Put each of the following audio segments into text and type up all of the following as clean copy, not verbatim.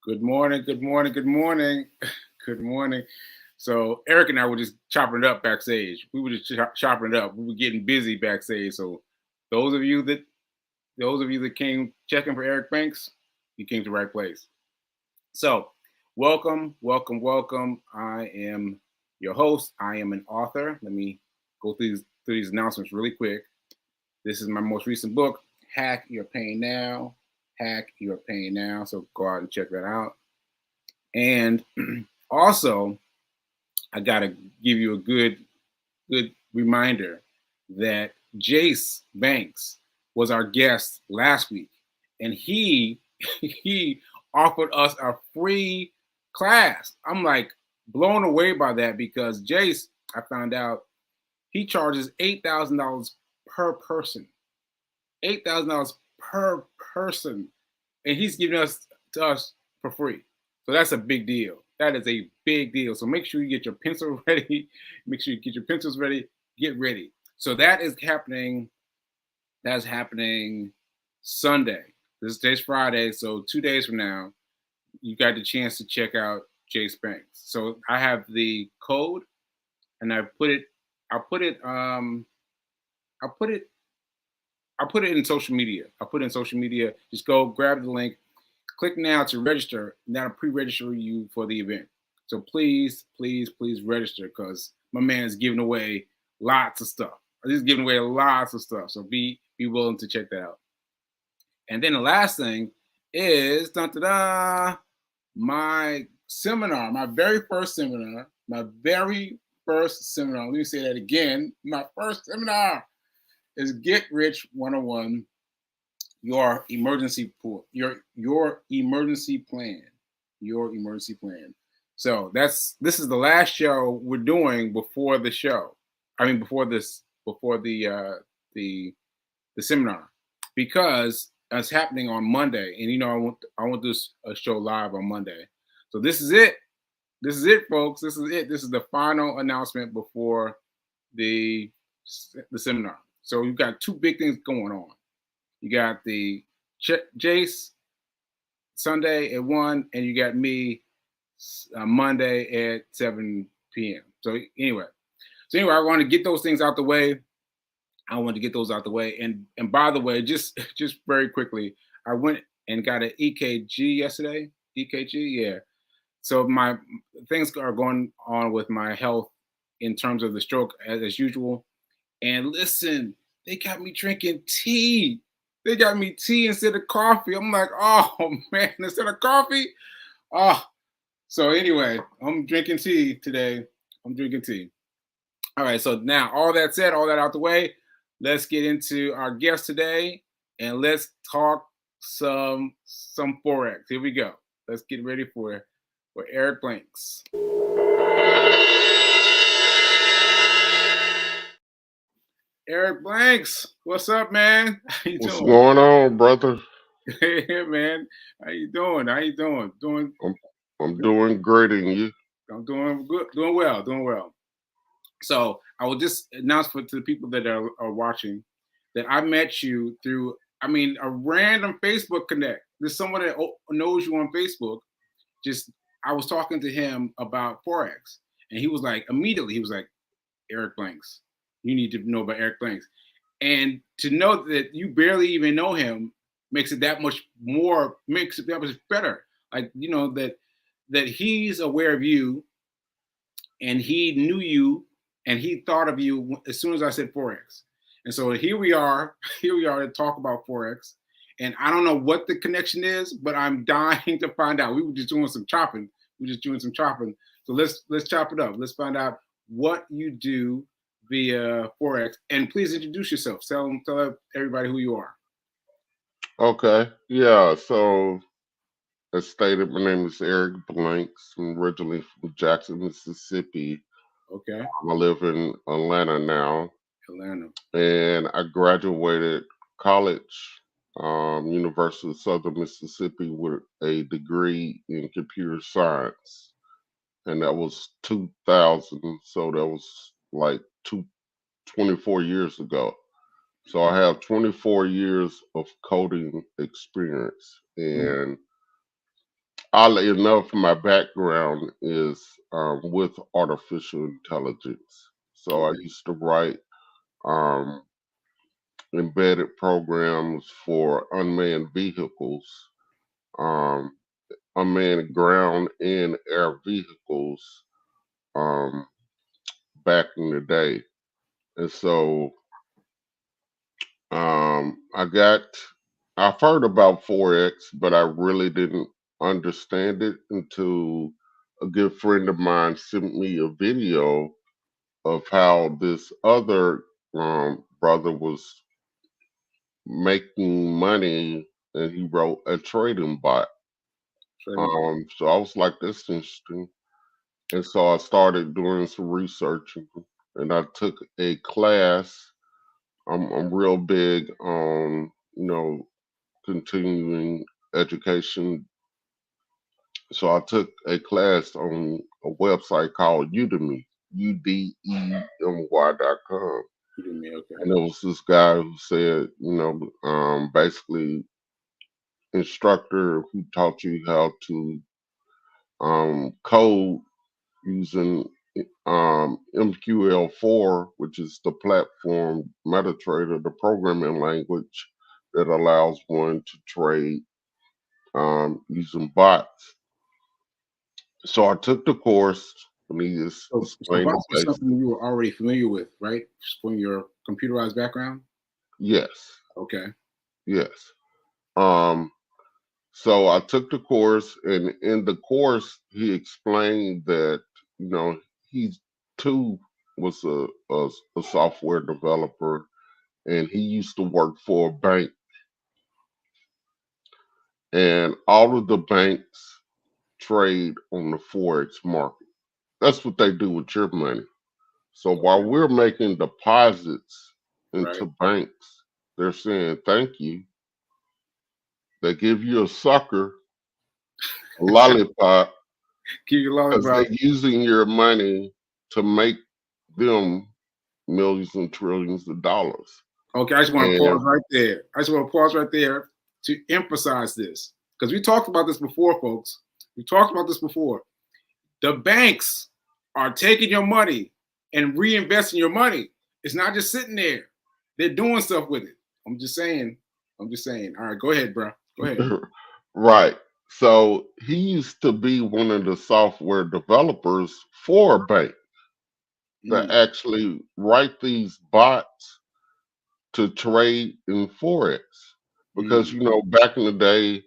Good morning, good morning, good morning, good morning. So Eric and I were just chopping it up backstage. We were just chopping it up. We were getting busy backstage. So those of you that those of you that came checking for Eric Banks, you came to the right place. So welcome, welcome, welcome. I am your host. I am an author. Let me go through these announcements really quick. This is my most recent book, Hack Your Pain Now. Hack Your Pain Now. So go out and check that out. And also, I gotta give you a good reminder that Jace Banks was our guest last week, and he he offered us a free class. I'm like blown away by that because Jace, I found out he charges $8,000 per person. $8,000 per person, and he's giving us to us for free. So that's a big deal. That is a big deal. So make sure you get your pencil ready. Make sure you get your pencils ready. Get ready. So that is happening. That's happening Sunday. This is today's Friday. So 2 days from now, you got the chance to check out Jace Banks. So I have the code, and I put it. I put it. I put it I'll put it in social media. I'll put it in social media. Just go grab the link, click now to register. Now to pre-register you for the event. So please, please, please register because my man is giving away lots of stuff. He's giving away lots of stuff. So be willing to check that out. And then the last thing is my seminar, my very first seminar, Let me say that again. My first seminar is Get Rich 101, your emergency pool, your emergency plan, your emergency plan. So this is the last show we're doing before the show. I mean before the seminar, because it's happening on Monday, and I want this a show live on Monday. So this is it. This is it, folks. This is it. This is the final announcement before the seminar. So you've got two big things going on. You got the Jace Sunday at 1, and you got me Monday at 7 p.m. So anyway, I want to get those things out the way. And by the way, just very quickly, I went and got an EKG yesterday. EKG, yeah. So my things are going on with my health in terms of the stroke as usual. And listen, they got me drinking tea. They got me tea instead of coffee. I'm like, oh man, instead of coffee. Oh, so anyway, I'm drinking tea today. I'm drinking tea. All right, so now all that said, all that out the way, let's get into our guest today and let's talk some Forex. Here we go. Let's get ready for Eric Blanks. Eric Blanks, what's up, man? How you What's doing? going on, brother? Hey, man. How you doing? How you doing? I'm doing great, and you? I'm doing good. Doing well. Doing well. So I will just announce to the people that are watching that I met you through, a random Facebook connect. There's someone that knows you on Facebook. Just I was talking to him about Forex, and he was like, immediately, he was like, Eric Blanks. You need to know about Eric Blanks. And to know that you barely even know him makes it that much better. Like, that he's aware of you, and he knew you, and he thought of you as soon as I said Forex. And so here we are to talk about Forex. And I don't know what the connection is, but I'm dying to find out. We were just doing some chopping. So let's chop it up. Let's find out what you do via Forex. And please introduce yourself. Tell everybody who you are. Okay, yeah. So, as stated, my name is Eric Blanks. I'm originally from Jackson, Mississippi. Okay. I live in Atlanta now, Atlanta. and I graduated college, University of Southern Mississippi, with a degree in computer science, and that was 2000. So that was like 24 years ago. So I have 24 years of coding experience, Mm. and oddly enough, my background is with artificial intelligence. So I Okay. used to write um, embedded programs for unmanned vehicles, um, unmanned ground and air vehicles um, back in the day. And so I got, I've heard about Forex, but I really didn't understand it until a good friend of mine sent me a video of how this other brother was making money, and he wrote a trading bot. Trading bot. So I was like, that's interesting. And so I started doing some research, and I took a class. I'm real big on, continuing education. So I took a class on a website called Udemy, udemy.com. Udemy. Okay. And there was this guy who said, basically instructor who taught you how to code using MQL4, which is the platform MetaTrader, the programming language that allows one to trade using bots. So I took the course and he just So explained the bots was basics. something you were already familiar with, right? From your computerized background. Yes, Okay. yes. Um, so I took the course, and in the course, he explained that, he too was a software developer, and he used to work for a bank, and all of the banks trade on the Forex market. That's what they do with your money. So while Okay. we're making deposits Right. into banks, they're saying thank you. They give you a sucker, a lollipop, Keep your because lollipop. they're using your money to make them millions and trillions of dollars. Okay. I just want to And pause right there. I just want to pause right there to emphasize this because we talked about this before, folks. We talked about this before. The banks are taking your money and reinvesting your money. It's not just sitting there. They're doing stuff with it. I'm just saying. I'm just saying. All right, go ahead, bro. Go ahead. right. So he used to be one of the software developers for a bank that Mm, actually write these bots to trade in forex, because mm, back in the day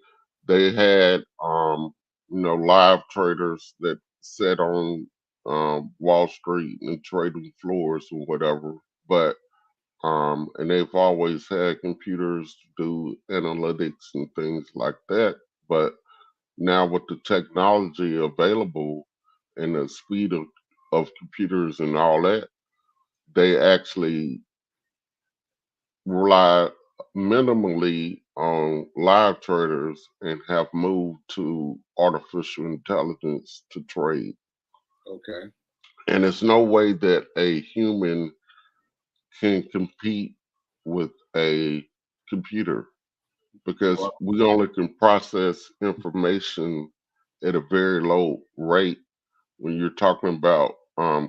they had live traders that sat on Wall Street and trading floors or whatever, but and they've always had computers to do analytics and things like that. But now with the technology available and the speed of computers and all that, they actually rely minimally on live traders and have moved to artificial intelligence to trade. okay. And there's no way that a human can compete with a computer, because Well, we only can process information at a very low rate. When you're talking about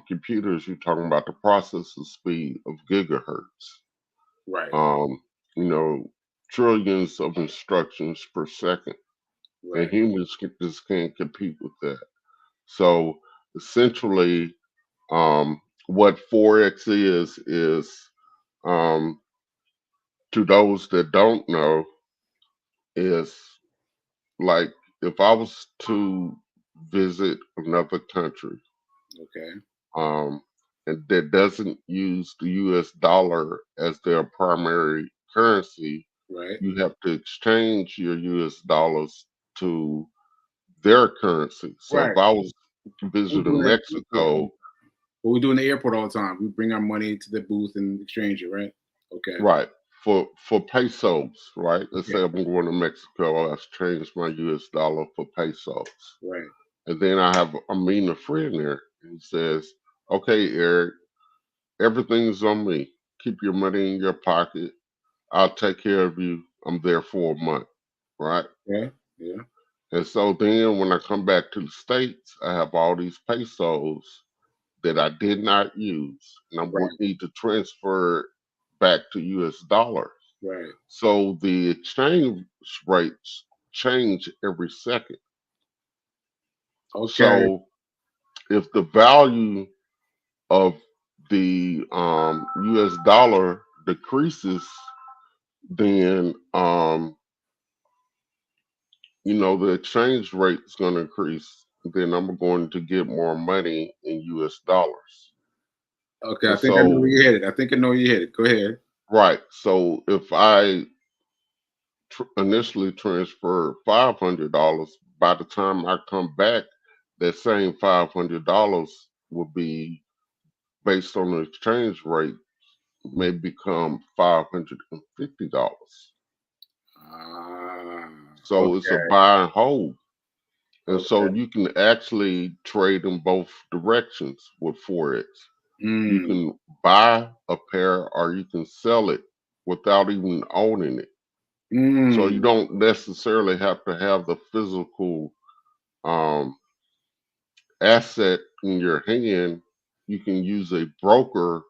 computers, you're talking about the processing speed of gigahertz. right, um, you know, trillions of instructions per second, and right. humans just can't compete with that. So essentially, what forex is, um, to those that don't know, is like if I was to visit another country, Okay, um, and that doesn't use the U.S. dollar as their primary currency, right. you have to exchange your US dollars to their currency. So if Right. I was We do visiting it at the airport all Mexico, the time. What we do in the airport all the time. We bring our money to the booth and exchange it, right? Okay. right, for pesos, right? Let's Okay. say I'm going to Mexico, I exchange my US dollar for pesos. Right. And then I'm meeting a friend there, and he says, okay, Eric, everything's on me. Keep your money in your pocket. I'll take care of you. I'm there for a month, right? Yeah. Yeah. And so then when I come back to the States, I have all these pesos that I did not use, and I Right. would need to transfer back to US dollars. Right. So the exchange rates change every second. Okay. So if the value of the US dollar decreases, then the exchange rate is going to increase. Then I'm going to get more money in US dollars. Okay. I And think I know where so, you're headed. I think I know where you're headed. Go ahead. right. So if I initially transfer $500, by the time I come back, that same $500 will be based on the exchange rate, may become $550. Ah. So it's a Okay. buy and hold. And so Okay. you can actually trade in both directions with Forex. You Mm. can buy a pair or you can sell it without even owning it. So you Mm. don't necessarily have to have the physical um, asset in your hand. You can use a broker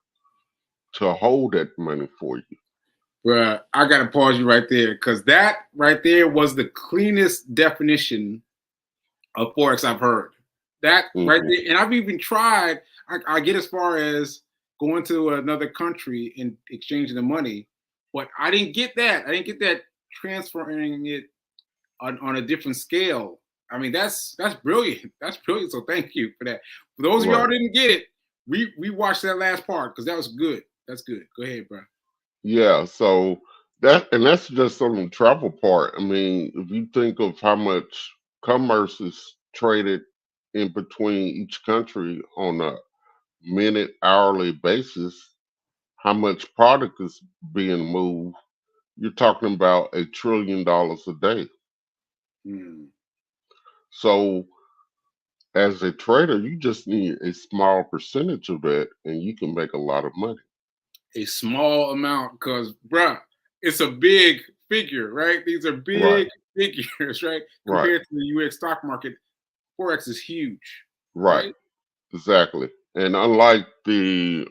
to hold that money for you. Bruh, I gotta pause you right there because that right there was the cleanest definition of forex I've heard. That right Hmm. there, and I've even tried. I get as far as going to another country and exchanging the money, but I didn't get that. I didn't get that transferring it on a different scale. I mean, that's brilliant. That's brilliant. So thank you for that. For those of y'all Right. who didn't get it, we watched that last part because that was good. That's good. Go ahead, bro. Yeah. So that's just on the travel part. I mean, if you think of how much commerce is traded in between each country on a minute, hourly basis, how much product is being moved, you're talking about $1 trillion a day. Hmm. So as a trader, you just need a small percentage of that and you can make a lot of money. A small amount because, bruh, it's a big figure, right? These are Right, big figures, right? right, Compared to the US stock market, Forex is huge, right. right? Exactly. And unlike the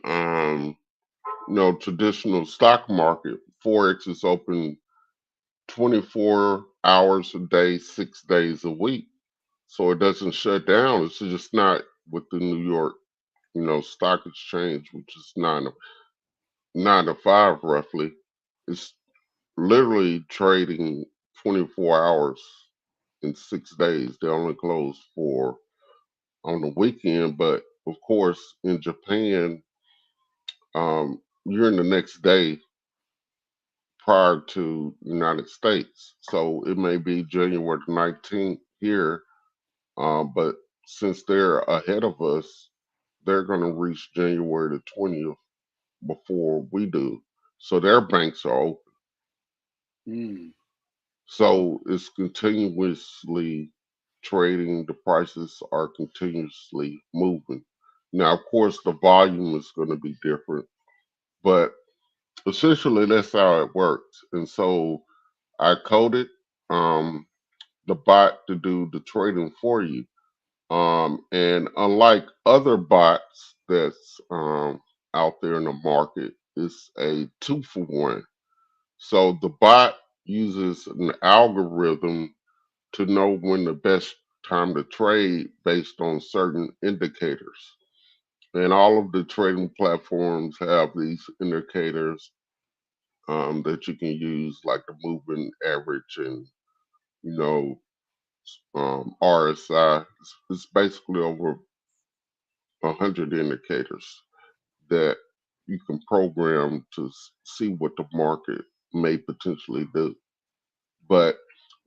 traditional stock market, Forex is open 24 hours a day, 6 days a week. So it doesn't shut down. It's just not with the New York, stock exchange, which is nine to five roughly. It's literally trading 24 hours in 6 days. They only close for on the weekend, but of course in Japan, you're in the next day prior to United States. So it may be January the 19th here, but since they're ahead of us, they're going to reach January the 20th before we do. So their banks are open. Mm. Oh, So it's continuously trading. The prices are continuously moving. Now, of course, the volume is going to be different, but essentially that's how it works. And so I coded um, the bot to do the trading for you. And unlike other bots that's out there in the market, it's a 2 for 1. So the bot uses an algorithm to know when the best time to trade based on certain indicators. And all of the trading platforms have these indicators that you can use, like the moving average and you know RSI. It's basically over 100 indicators that you can program to see what the market may potentially do. But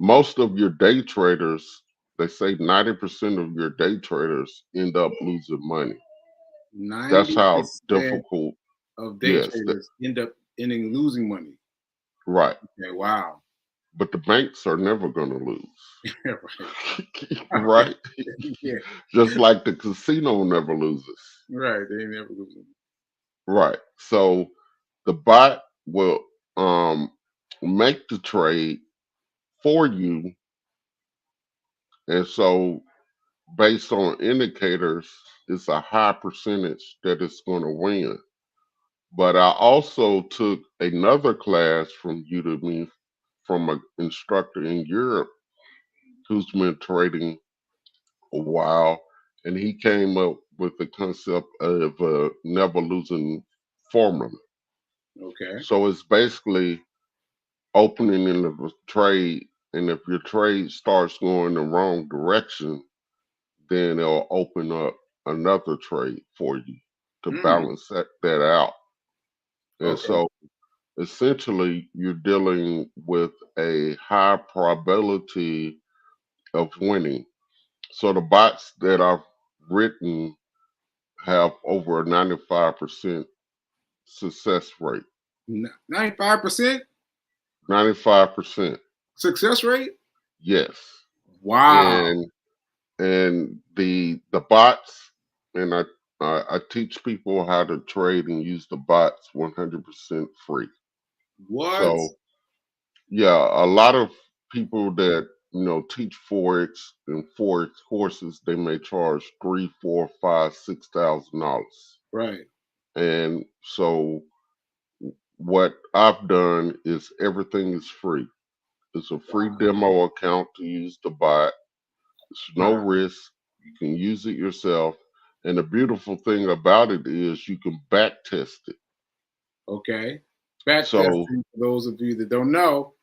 most of your day traders, they say 90% of your day traders end up losing money. That's how 90% difficult. of day Yes, traders end up ending losing money. right. Okay, wow. But the banks are never going to lose. Right. Right? Yeah, Just like the casino never loses. right. They never lose money. Right. So the bot will make the trade for you And so based on indicators, it's a high percentage that it's going to win. But I also took another class from Udemy from an instructor in Europe who's been trading a while, and he came up with the concept of a never losing formula. Okay. So it's basically opening in the trade, and if your trade starts going the wrong direction, then it'll open up another trade for you to Mm, balance that out. And okay. so essentially, you're dealing with a high probability of winning. So the bots that I've written have over a 95% success rate. 95% 95%, success rate? yes. Wow. And the bots, and I teach people how to trade and use the bots 100% free. What? So yeah, a lot of people that teach forex and forex courses, they may charge three, four, five, $6,000. Right. And so what I've done is everything is free. It's a free Wow. demo account to use the bot. It's no Wow. risk. You can use it yourself. And the beautiful thing about it is you can back test it. Okay. Back So testing, for those of you that don't know,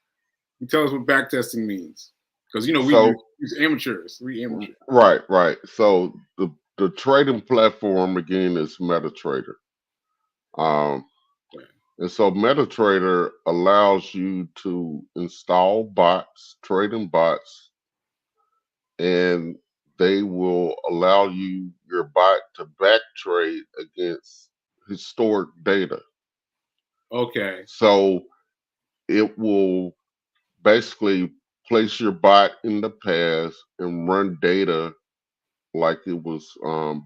you tell us what back testing means. Because, so we're amateurs. We amateurs. right. So the trading platform again is MetaTrader. Um, Okay. and so MetaTrader allows you to install bots, trading bots, and they will allow your bot to back trade against historic data. Okay. So it will basically place your bot in the past and run data like it was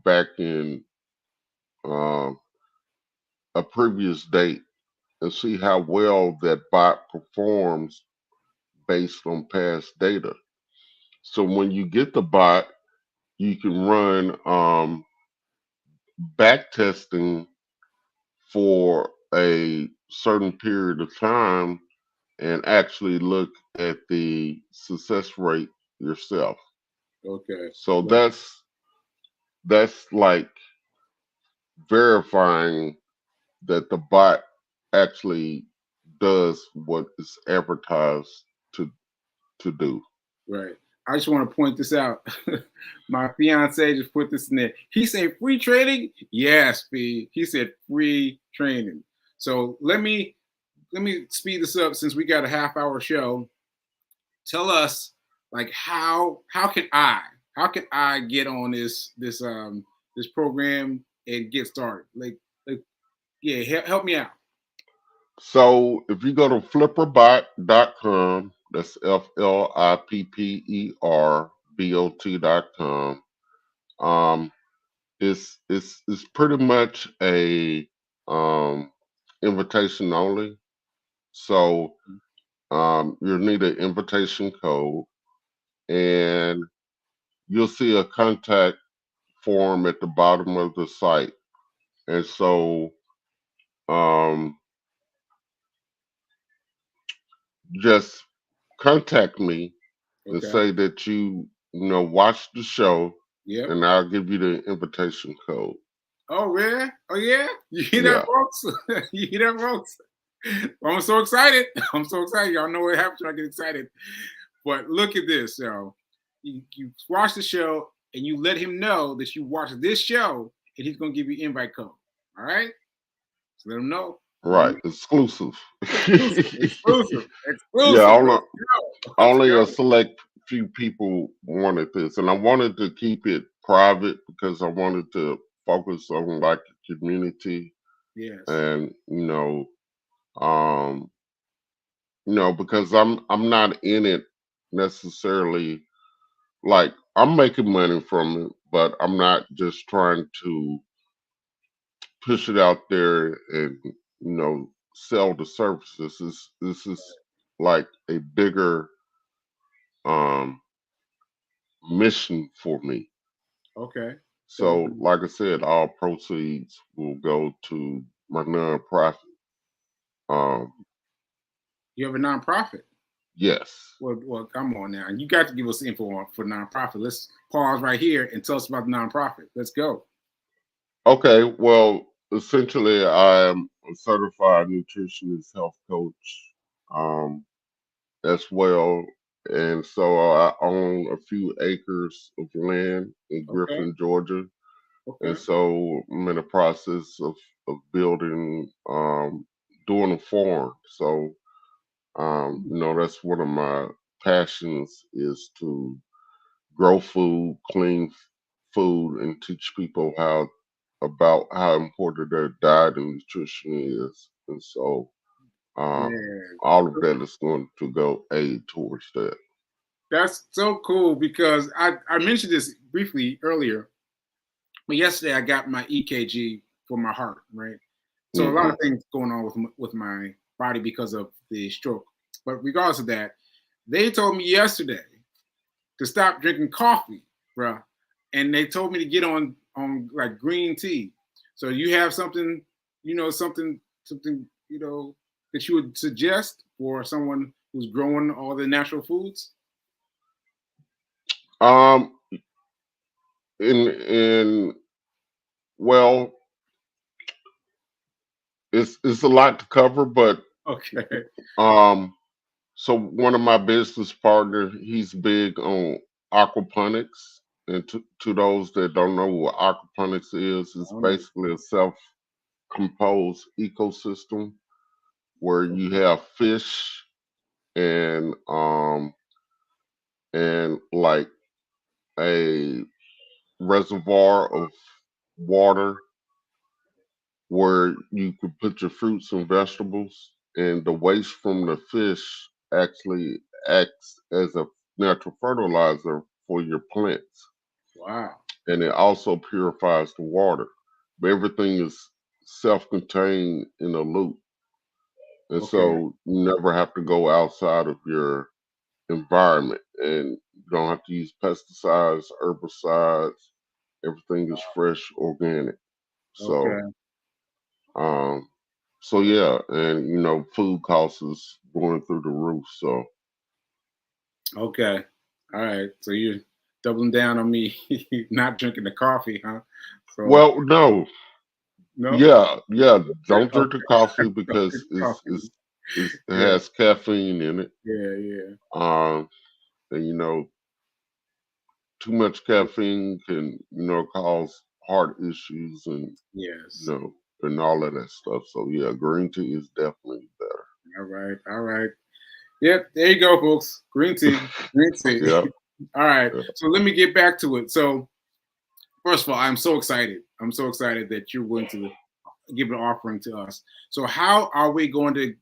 back in um, a previous date and see how well that bot performs based on past data. So when you get the bot, you can run back testing for a certain period of time and actually look at the success rate yourself. Okay. So Well, that's like verifying that the bot actually does what is advertised to to do. right. I just want to point this out. My fiance just put this in there. He said free training? Yes, B. He said free training. So let me speed this up since we got a half hour show. Tell us like how can I get on this program and get started? Like yeah, help me out. So if you go to flipperbot.com, that's FLIPPERBOT.com, it's pretty much a invitation only. So you'll need an invitation code, and you'll see a contact form at the bottom of the site. And so um, just contact me and Okay. say that you watch the show, Yep. and I'll give you the invitation code. Oh yeah. Oh yeah. You hear that, Yeah. folks? You hear that, folks? I'm so excited. I'm so excited. Y'all know what happens when I get excited. But look at this, yo. You watch the show and you let him know that you watched this show, and he's gonna give you invite code. All right. So let him know. Let him Right. know. Exclusive. Exclusive, exclusive, Yeah, exclusive. Let's go. Let's only a go. select few people wanted this, and I wanted to keep it private because I wanted to focus on like the community Yes. and um, because I'm not in it necessarily. Like I'm making money from it, but I'm not just trying to push it out there and sell the services. This is like a bigger um mission for me. Okay. So So, like I said, all proceeds will go to my nonprofit. Um, you have a nonprofit. yes. Well, come on now. You got to give us info for nonprofit. Let's pause right here and tell us about the nonprofit. Let's go. Okay. Well, essentially, I am a certified nutritionist health coach um, as well. And so I own a few acres of land in Okay. Griffin, Georgia. And Okay. so I'm in the process of building, doing a farm. So, that's one of my passions is to grow food, clean food, and teach people how about how important their diet and nutrition is. And so, Yeah. all of that is going to go aid towards that. That's so cool because I mentioned this briefly earlier, but yesterday I got my EKG for my heart, right? So a lot Hmm. of things going on with my body because of the stroke. But regardless of that, they told me yesterday to stop drinking coffee, bro, and they told me to get on like green tea. So you have something, something that you would suggest for someone who's growing all the natural foods? Um, in well, it's a lot to cover, but Okay. um, so one of my business partner, he's big on aquaponics. And to those that don't know what aquaponics is, I it's don't know. basically a self-composed ecosystem where you Okay. have fish and like a reservoir of water where you could put your fruits and vegetables, and the waste from the fish actually acts as a natural fertilizer for your plants, Wow. and it also purifies the water. But everything is self-contained in a loop, and Okay. so you never have to go outside of your environment, and you don't have to use pesticides, herbicides. Everything is fresh, organic. So Okay. Um, so yeah, and food costs is going through the roof. So Okay. All right. So you're doubling down on me not drinking the coffee, huh? So well, no, no. yeah, Okay. don't drink the coffee because Coffee. it Yeah. has caffeine in it. Yeah. Yeah. Um, and too much caffeine can cause heart issues Yes. and all of that stuff. So yeah, green tea is definitely All right. All right. Yep. There you go, folks. Green tea. Green tea. better. All right. Yeah. So let me get back to it. So first of all, I'm so excited. I'm so excited that you're going to give an offering to us. So how are we going to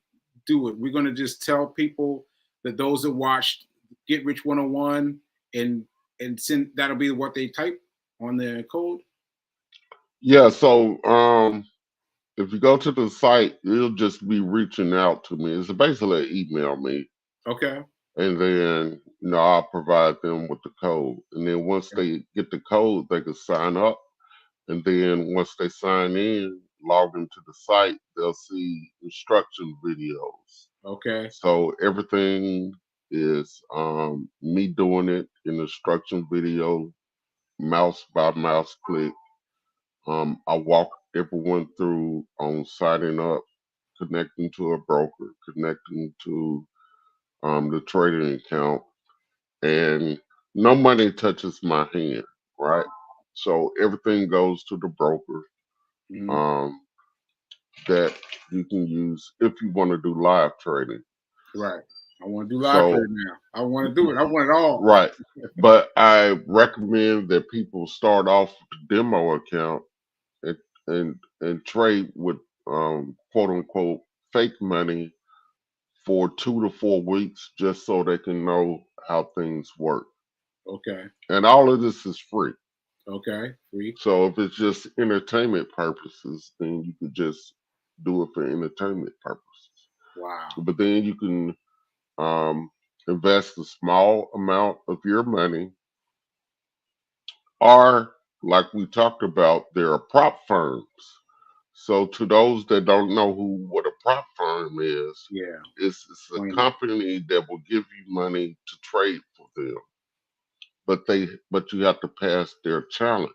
do it? We're going to just tell people that those that watched Get Rich 101 and send that'll be what they type on the code. Yeah. So if you go to the site, it'll just be reaching out to me. It's basically email me, Okay. and then I'll provide them with the code. And then once they get the code, they can sign up. And then once they sign in, log into the site, they'll see instruction videos. Okay. So everything is me doing it in instruction video, mouse by mouse click. I walk everyone through on signing up, connecting to a broker, connecting to the trading account, and no money touches my hand, right? So everything goes to the broker Mhm. um, that you can use if you want to do live trading. Right. I want to do live So, trading now. I want to do it. I want it all. right. But I recommend that people start off with the demo account and and trade with quote unquote fake money for 2 to 4 weeks just so they can know how things work. Okay. And all of this is free. Okay. Free. So if it's just entertainment purposes, then you could just do it for entertainment purposes. Wow. But then you can um, invest a small amount of your money Or, like we talked about, there are prop firms. So, to those that don't know what a prop firm is, Yeah. it's a Explain that. company that will give you money to trade for them, but you have to pass their challenge.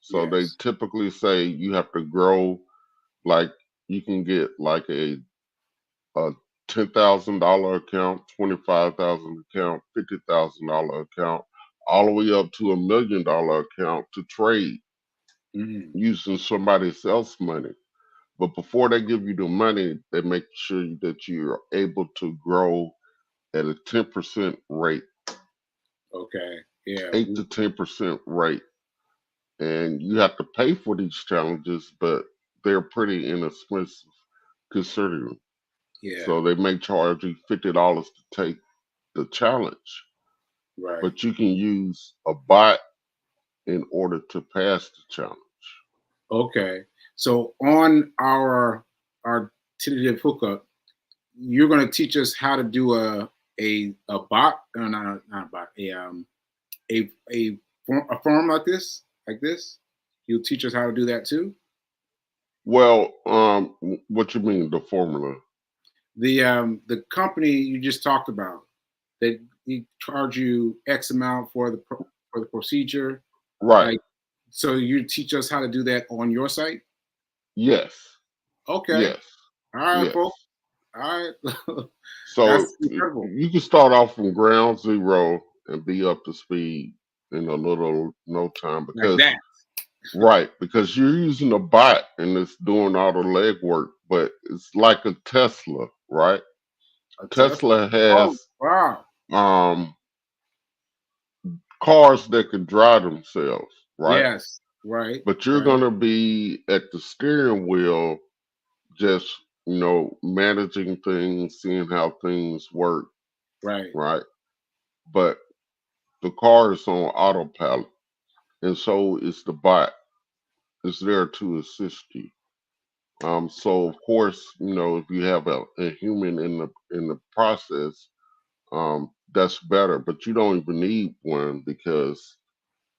So they Yes. typically say you have to grow, like you can get like a $10,000 account, 25,000 account, $50,000 account, all the way up to $1 million account to trade Mm. using somebody else's money. But before they give you the money, they make sure that you're able to grow at a 10% rate, Okay. Yeah. 8 to 10% rate. And you have to pay for these challenges, but they're pretty inexpensive considering. Yeah. So they may charge you $50 to take the challenge, Right. but you can use a bot in order to pass the challenge. Okay. So on our tentative hookup, you're going to teach us how to do a bot, no, not a bot, a form like this. You'll teach us how to do that too. Well, what you mean the formula? The company you just talked about, they charge you X amount for for the procedure. Right. Like, so you teach us how to do that on your site. Yes. Okay. Yes. All right, folks. Yes. All right. So That's incredible. you can start off from ground zero and be up to speed in a little no time Like because that. right, because you're using a bot and it's doing all the legwork, but it's like a Tesla, right? A Tesla. Tesla Oh, has wow. um cars that can drive themselves, right? Yes. Right. But you're Right. gonna be at the steering wheel, just managing things, seeing how things work, Right. right? But the car is on autopilot, and so is the bot. It's there to assist you. So of course, if you have a human in the process, that's better. But you don't even need one because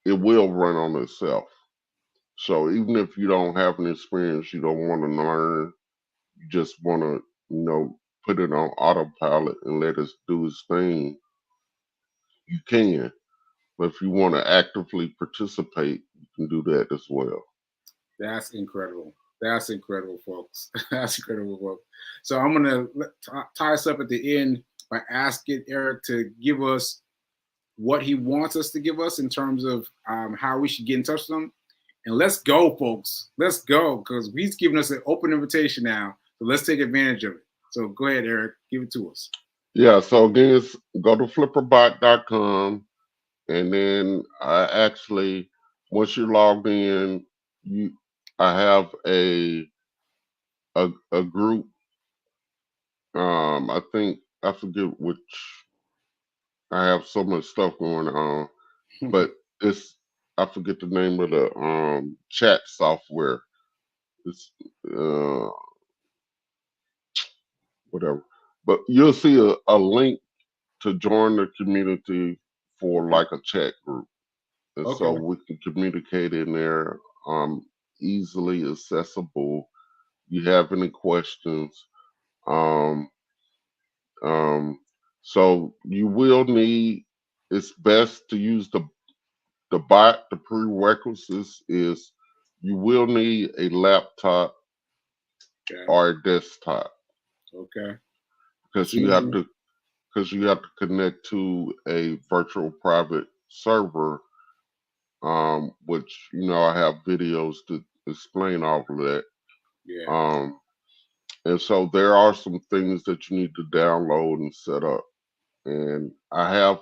it will run on itself. So even if you don't have an experience, you don't want to learn, you just want to, put it on autopilot and let it do its thing, you can. But if you want to actively participate, you can do that as well. That's incredible. That's incredible, folks. That's incredible, folks. So I'm gonna tie us up at the end by asking Eric to give us what he wants us to give us in terms of how we should get in touch with him. And let's go, folks. Let's go because he's giving us an open invitation now. So let's take advantage of it. So go ahead, Eric. Give it to us. Yeah, so again, go to flipperbot.com, and then I actually, once you're logged in, you I have a group. I think I forget which. I have so much stuff going on, but it's I forget the name of the chat software. It's uh whatever. But you'll see a link to join the community for Okay. like a chat group. And so Okay. we can communicate in there, easily accessible. You have any questions? Um, so you will need. It's best to use the bot. The prerequisites is you will need a laptop Okay. or a desktop Okay. because It's you have easy. to connect to a virtual private server, which I have videos to explain all of that. Yeah. Um, and so there are some things that you need to download and set up. And I have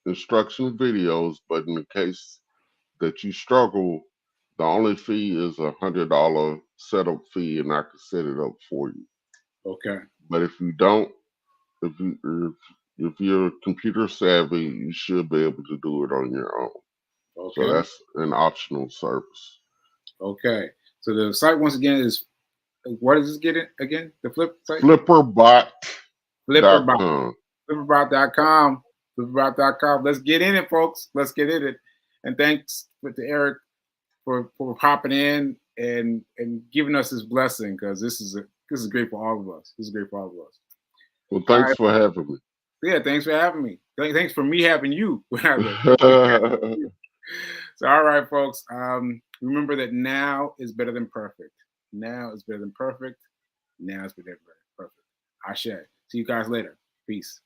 instruction videos, but in the case that you struggle, the only fee is $100 setup fee, and I can set it up for you. Okay. But if you don't, if you if you're computer savvy, you should be able to do it on your own. So Okay. that's an optional service. Okay. So the site once again is what does this get it again? The flip site? Flipperbot.com. Flipperbot. Flipperbot.com. Flipperbot.com. Let's get in it, folks. Let's get in it. And thanks to Eric for popping in and giving us this blessing, because this is great for all of us. This is great for all of us. Well, thanks for having me. Yeah, thanks for having me. Thanks for me having you. So, all right, folks. Remember that now is better than perfect. Now is better than perfect. Now is better than perfect. Ashe. See you guys later. Peace.